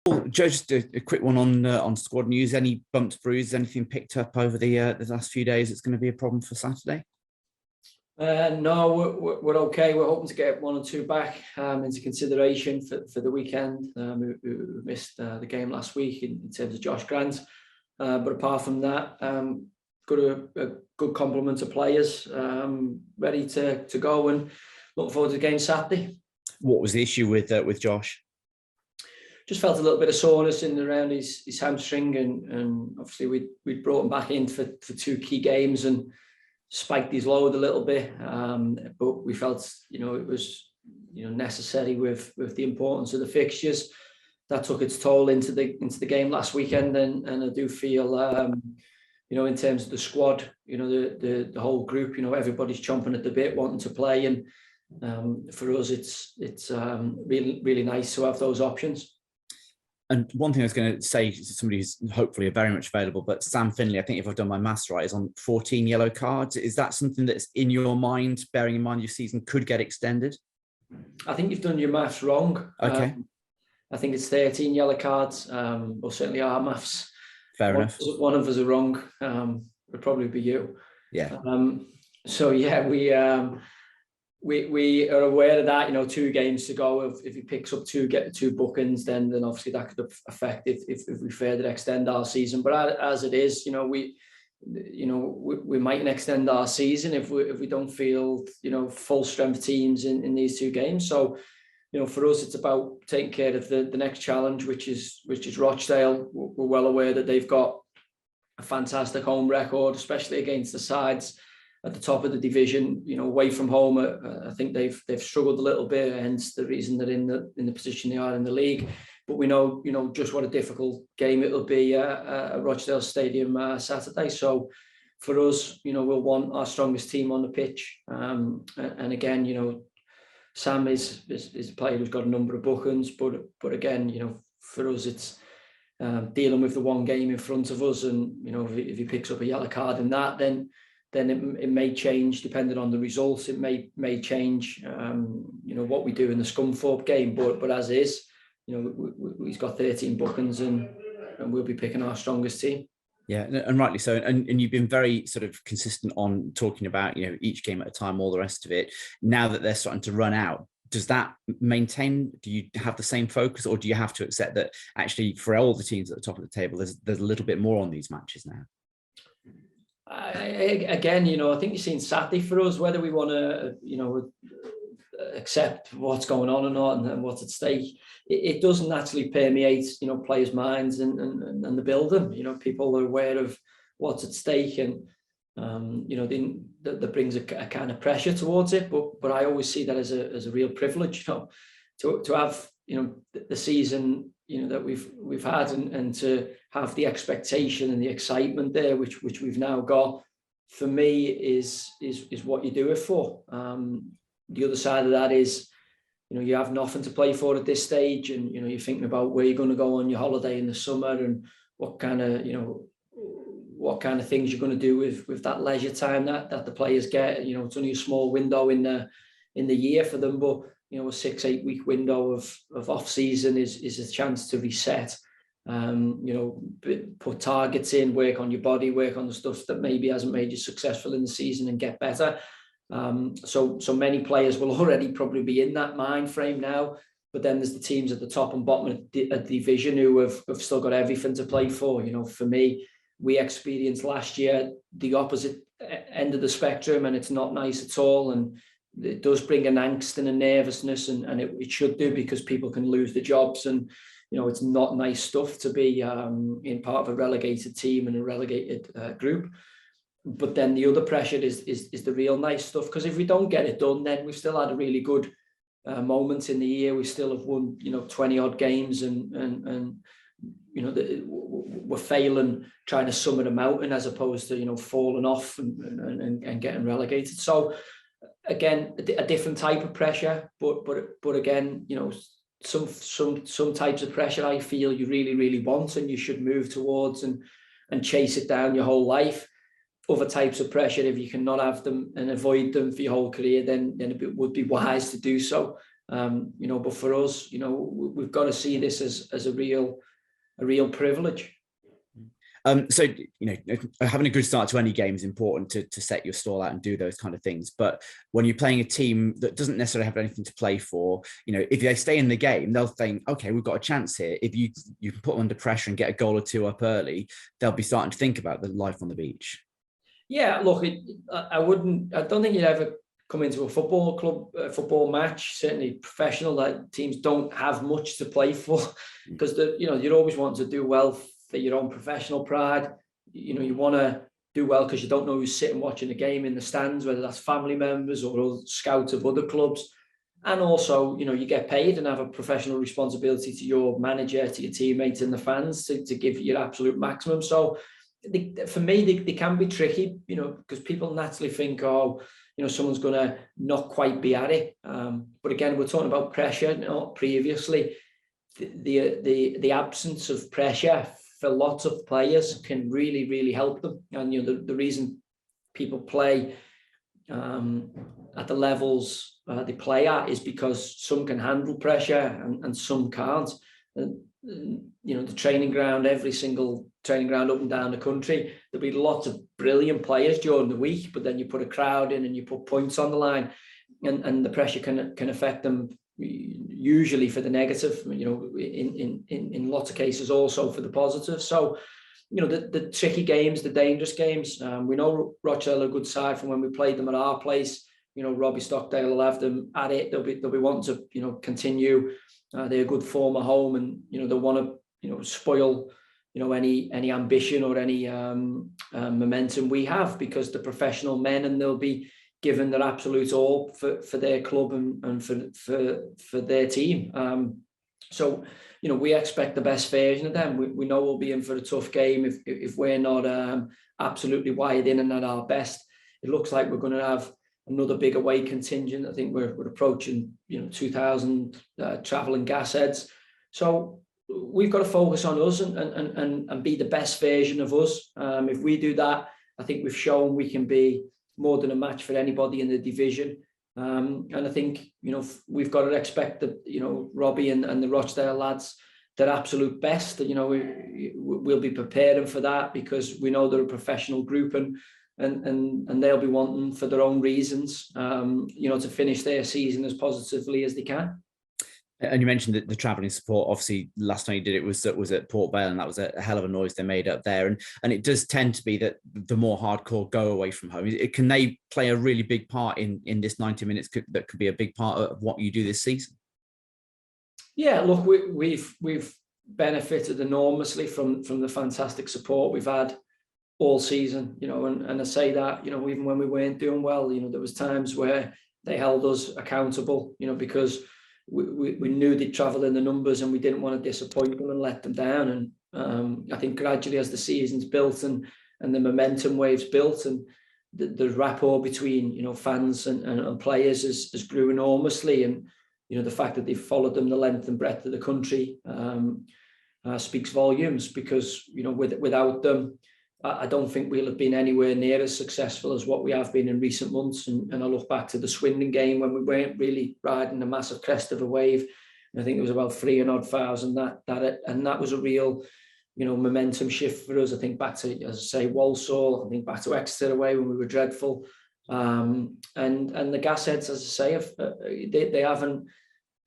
Joe, just a quick one on squad news. Any bumps, bruises, anything picked up over the last few days that's going to be a problem for Saturday? No, we're okay. We're hoping to get one or two back into consideration for the weekend. We missed the game last week in terms of Josh Grant. But apart from that, got a good complement of players ready to go, and looking forward to the game Saturday. What was the issue with Josh? Just felt a little bit of soreness in and around his hamstring, and obviously we'd brought him back in for two key games and spiked his load a little bit. But we felt it was necessary with the importance of the fixtures. That took its toll into the game last weekend, and I do feel in terms of the squad, the whole group, everybody's chomping at the bit, wanting to play, and for us it's really, really nice to have those options. And one thing I was going to say to somebody who's hopefully very much available, but Sam Finley, I think if I've done my maths right, is on 14 yellow cards. Is that something that's in your mind, bearing in mind your season could get extended? I think you've done your maths wrong. Okay. I think it's 13 yellow cards, or certainly our maths. Fair enough. One of us are wrong. Would probably be you. Yeah. So yeah, we are aware of that. 2 games to go. If he picks up two bookings, then obviously that could affect if we further extend our season. But as it is, we mightn't extend our season if we don't field full strength teams in these 2 games. So for us, it's about taking care of the next challenge, which is Rochdale. We're well aware that they've got a fantastic home record, especially against the sides at the top of the division. Away from home, I think they've struggled a little bit, hence the reason they're in the position they are in the league. But we know just what a difficult game it'll be at Rochdale Stadium Saturday. So for us, we'll want our strongest team on the pitch. And again, Sam is a player who's got a number of bookings, but again, for us it's dealing with the one game in front of us, and if he picks up a yellow card in that, then it may change depending on the results. It may change, what we do in the Scunthorpe game. But as is, he's got 13 bookings, and we'll be picking our strongest team. Yeah, and rightly so. And you've been very sort of consistent on talking about, each game at a time, all the rest of it. Now that they're starting to run out, does that maintain? Do you have the same focus, or do you have to accept that actually for all the teams at the top of the table, there's a little bit more on these matches now? Again, I think you've seen Saturday for us, whether we want to, accept what's going on or not and what's at stake. It doesn't naturally permeate, players' minds and the building. People are aware of what's at stake, and that brings a kind of pressure towards it. But I always see that as a real privilege, to have the season that we've had, and to have the expectation and the excitement there, which we've now got. For me, is what you do it for. The other side of that is, you have nothing to play for at this stage, and you're thinking about where you're going to go on your holiday in the summer, and what kind of things you're going to do with that leisure time that the players get. It's only a small window in the year for them, but a 6-8 week window of off season is a chance to reset. Put targets in, work on your body, work on the stuff that maybe hasn't made you successful in the season, and get better. So many players will already probably be in that mind frame now, but then there's the teams at the top and bottom of the division who have still got everything to play for. For me, we experienced last year the opposite end of the spectrum, and it's not nice at all, and it does bring an angst and a nervousness, and it should do, because people can lose their jobs, and it's not nice stuff to be in part of a relegated team and a relegated group. But then the other pressure is the real nice stuff, because if we don't get it done, then we've still had a really good moment in the year. We still have won 20 odd games, and we're failing trying to summit a mountain, as opposed to falling off and getting relegated. So again, a different type of pressure, but again, some types of pressure I feel you really, really want, and you should move towards and chase it down your whole life. Other types of pressure, if you cannot have them and avoid them for your whole career, then it would be wise to do so. But for us, we've got to see this as a real privilege. So, having a good start to any game is important to set your stall out and do those kind of things. But when you're playing a team that doesn't necessarily have anything to play for, if they stay in the game, they'll think, okay, we've got a chance here. If you can put them under pressure and get a goal or two up early, they'll be starting to think about the life on the beach. Yeah, look, I don't think you'd ever come into a football club, a football match, certainly professional, that teams don't have much to play for, because you'd always want to do well for your own professional pride. You want to do well because you don't know who's sitting watching the game in the stands, whether that's family members or scouts of other clubs. And also, you get paid and have a professional responsibility to your manager, to your teammates and the fans to give your absolute maximum. So for me, they can be tricky, because people naturally think, someone's going to not quite be at it. But again, we're talking about pressure, not previously. The absence of pressure for lots of players can really, really help them. And the reason people play at the levels they play at is because some can handle pressure and some can't. And, the training ground, every single training ground up and down the country, there'll be lots of brilliant players during the week, but then you put a crowd in and you put points on the line, and the pressure can affect them, usually for the negative, in lots of cases also for the positive. So, the tricky games, the dangerous games, we know Rochdale are a good side from when we played them at our place. Robbie Stockdale will have them at it. They'll be wanting to, continue. They're a good form at home, and they'll want to spoil any ambition or any momentum we have, because they're professional men and they'll be given their absolute all for their club and for their team. So we expect the best version of them. We know we'll be in for a tough game if we're not absolutely wired in and at our best. It looks like we're going to have another big away contingent. I think we're approaching 2,000 travelling gas heads. So we've got to focus on us and be the best version of us. If we do that, I think we've shown we can be more than a match for anybody in the division. And I think we've got to expect that Robbie and the Rochdale lads, their absolute best. We'll be preparing for that, because we know they're a professional group, and they'll be wanting, for their own reasons, to finish their season as positively as they can. And you mentioned that the travelling support, obviously last time you did it was at Port Vale, and that was a hell of a noise they made up there. And it does tend to be that the more hardcore go away from home. Can they play a really big part in this 90 minutes that could be a big part of what you do this season? Yeah, look, we've benefited enormously from the fantastic support we've had all season, and I say that, even when we weren't doing well, there was times where they held us accountable, because we knew they'd travel in the numbers, and we didn't want to disappoint them and let them down. And I think gradually, as the season's built and the momentum waves built, and the rapport between fans and players has grew enormously, and the fact that they've followed them the length and breadth of the country speaks volumes, because without them, I don't think we'll have been anywhere near as successful as what we have been in recent months. And I look back to the Swindon game when we weren't really riding the massive crest of a wave. And I think it was about 3,000 and that was a real, momentum shift for us. I think back to, as I say, Walsall. I think back to Exeter away when we were dreadful. And the Gasheads, as I say, they haven't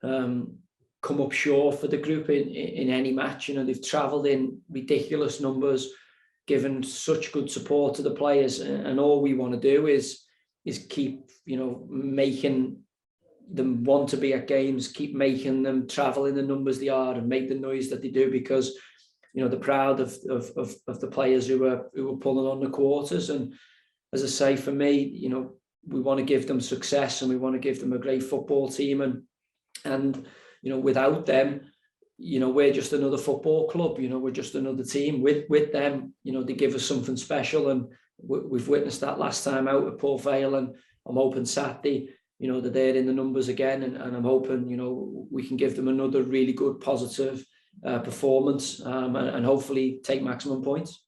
come up short for the group in any match. They've travelled in ridiculous numbers, given such good support to the players, and all we want to do is keep making them want to be at games, keep making them travel in the numbers they are and make the noise that they do, because they're proud of the players who are pulling on the quarters. And as I say, for me, we want to give them success, and we want to give them a great football team, and without them, we're just another football club. We're just another team. With them, they give us something special, and we've witnessed that last time out at Port Vale. And I'm hoping Saturday, they're there in the numbers again, and I'm hoping we can give them another really good positive performance, and hopefully take maximum points.